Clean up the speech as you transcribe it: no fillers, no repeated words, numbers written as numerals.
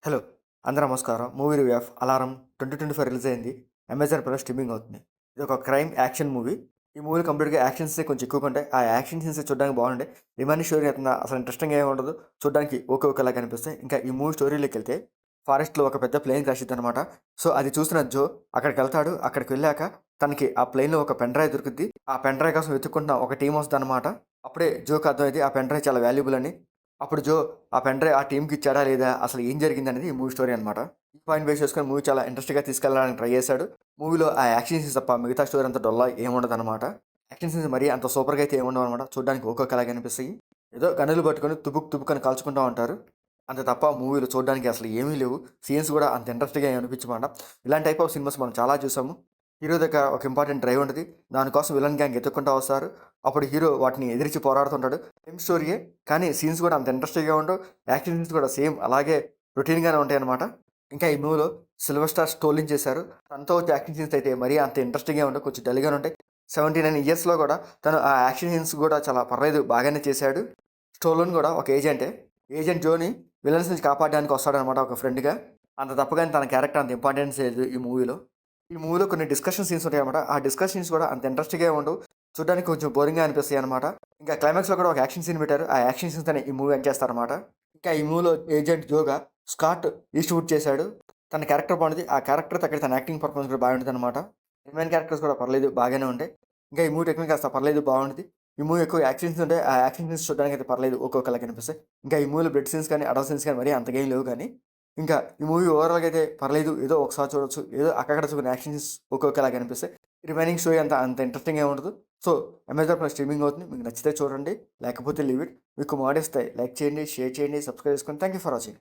Hello! అందరూ నమస్కారం. Movie review of 'alarm' 2025 release అయింది. అమెజాన్ ప్రైమ్‌లో స్ట్రీమింగ్ అవుతుంది. ఇది ఒక క్రైమ్ యాక్షన్ మూవీ. ఈ మూవీలో కంప్లీట్‌గా యాక్షన్ సీన్సే కొంచెం ఎక్కువగా ఉంటాయి. ఆ యాక్షన్ సీన్స్ చూడడానికి బాగుంటాయి. రిమైనింగ్ స్టోరీ అసలు ఇంట్రెస్టింగ్‌గా ఏమి ఉండదు. చూడడానికి ఓకే ఓకేలాగా అనిపిస్తాయి. ఇంకా ఈ మూవీ స్టోరీలోకెళ్తే ఫారెస్ట్‌లో ఒక పెద్ద ప్లేన్ క్రాష్ అయిద్దనమాట. సో, అది చూసిన జో అక్కడికెళ్తాడు. అక్కడికి వెళ్ళాక తనకి ఆ ప్లేన్‌లో ఒక పెన్ డ్రైవ్ దొరుకుద్ది. ఆ పెన్ డ్రైవ్ కోసం వెతుక్కుంటున్న ఒక టీమ్ వస్తదనమాట. అప్పుడే జోకి అర్థమైద్ది ఆ పెన్ డ్రైవ్ చాలా వాల్యుబుల్ అని. అప్పుడు జో ఆ పెన్ డ్రైవ్ ఆ టీమ్‌కి ఇచ్చాడా లేదా? అసలు ఏం జరిగిందనేది ఈ మూవీ స్టోరీ అనమాట. ఈ పాయింట్ బేస్ చేసుకొని మూవీ చాలా ఇంట్రెస్ట్‌గా తీసుకెళ్ళడానికి ట్రై చేశాడు. మూవీలో ఆ యాక్షన్ సీన్స్ తప్ప మిగతా స్టోరీ అంతా డొల్లా ఏముండదనమాట. యాక్షన్ సీన్స్ మరీ అంత సూపర్‌గా అయితే ఏముండవనమాట. చూడడానికి ఒక్కొక్కలాగా అనిపిస్తాయి. ఏదో గన్నులు పట్టుకొని తుపుక్ తుపుక్ అని కాల్చుకుంటా ఉంటారు. అంతే తప్ప మూవీలో చూడడానికి అసలు ఏమీ లేవు. సీన్స్ కూడా అంత ఇంట్రెస్ట్‌గా ఏమి అనిపించమాట. ఇలాంటి టైప్ ఆఫ్ సినిమాస్ మనం చాలా చూసాము. హీరో దగ్గర ఒక ఇంపార్టెంట్ డ్రైవ్ ఉంటది. దానికోసం విలన్ గ్యాంగ్ ఎతుక్కుంటా వస్తారు. అప్పుడు హీరో వాటిని ఎదిరించి పోరాడుతుంటాడు. సేమ్ స్టోరీయే కానీ సీన్స్ కూడా అంత ఇంట్రెస్టింగ్‌గా ఉండవు. యాక్షన్ సీన్స్ కూడా సేమ్ అలాగే రొటీన్‌గానే ఉంటాయన్నమాట. ఇంకా ఈ మూవీలో సిల్వర్ స్టార్ స్టోలింగ్ చేశారు. తనతో వచ్చే యాక్షన్ సీన్స్ అయితే మరీ అంత ఇంట్రెస్టింగ్‌గా ఉండవు. కొంచెం డల్‌గానే ఉంటాయి. 79 ఇయర్స్‌లో కూడా తను ఆ యాక్షన్ సీన్స్ కూడా చాలా పర్లేదు బాగానే చేశాడు. స్టోలోన్ కూడా ఒక ఏజెంటే. ఏజెంట్ జోని విలన్స్ నుంచి కాపాడడానికి వస్తాడనమాట ఒక ఫ్రెండ్‌గా. అంత తప్ప గాని తన క్యారెక్టర్ అంత ఇంపార్టెన్స్ లేదు ఈ మూవీలో. ఈ మూవీలో కొన్ని డిస్కషన్ సీన్స్ ఉంటాయన్నమాట. ఆ డిస్కషన్ సీన్స్ కూడా అంత ఇంట్రెస్టింగ్‌గా ఉండవు. చూడడానికి కొంచెం బోరింగ్‌గా అనిపిస్తాయన్నమాట. ఇంకా క్లైమాక్స్‌లో కూడా ఒక యాక్షన్ సీన్ పెట్టారు. ఆ యాక్షన్ సీన్స్‌తోనే ఈ మూవీ ఎండ్ చేస్తారన్నమాట. ఇంకా ఈ మూవీలో ఏజెంట్ జోగా స్కాట్ ఈస్ట్‌వుడ్ చేశాడు. తన క్యారెక్టర్ బాగుంటది. ఆ క్యారెక్టర్ తగ్గట్టు తన యాక్టింగ్ పర్ఫార్మెన్స్ కూడా బాగుంటదన్నమాట. రిమైన్ క్యారెక్టర్స్ కూడా పర్లేదు బాగానే ఉంటాయి. ఇంకా ఈ మూవీ టెక్నిక్ కాస్త పర్లేదు బాగుంటది. ఈ మూవీ ఎక్కువ యాక్షన్ సీన్స్ ఉంటాయి. ఆ యాక్షన్ సీన్స్ చూడడానికి అయితే పర్లేదు ఒక్కొక్కలాగా అనిపిస్తాయి. ఇంకా ఈ మూవీలో బ్లడ్ సీన్స్ కానీ, అడల్ట్ సీన్స్ కానీ మరీ అంతగా ఏం లేవు కానీ ఇంకా ఈ మూవీ ఓవరాల్‌గా అయితే పర్లేదు. ఏదో ఒకసారి చూడొచ్చు. ఏదో అక్కడక్కడ కొన్ని యాక్షన్ సీన్స్ ఒక్కొక్కలాగా అనిపిస్తాయి. రిమైనింగ్ స్టోరీ అంత ఇంట్రెస్టింగ్‌గా ఏమి ఉండదు. సో, అమెజాన్ ప్రైమ్ స్ట్రీమింగ్ అవుతుంది. మీకు నచ్చితే చూడండి. లేకపోతే లీవ్ ఇట్. మీకు మోడిస్తాయి. లైక్ చేయండి, షేర్ చేయండి, సబ్స్క్రైబ్ చేసుకోండి. Thank you for watching.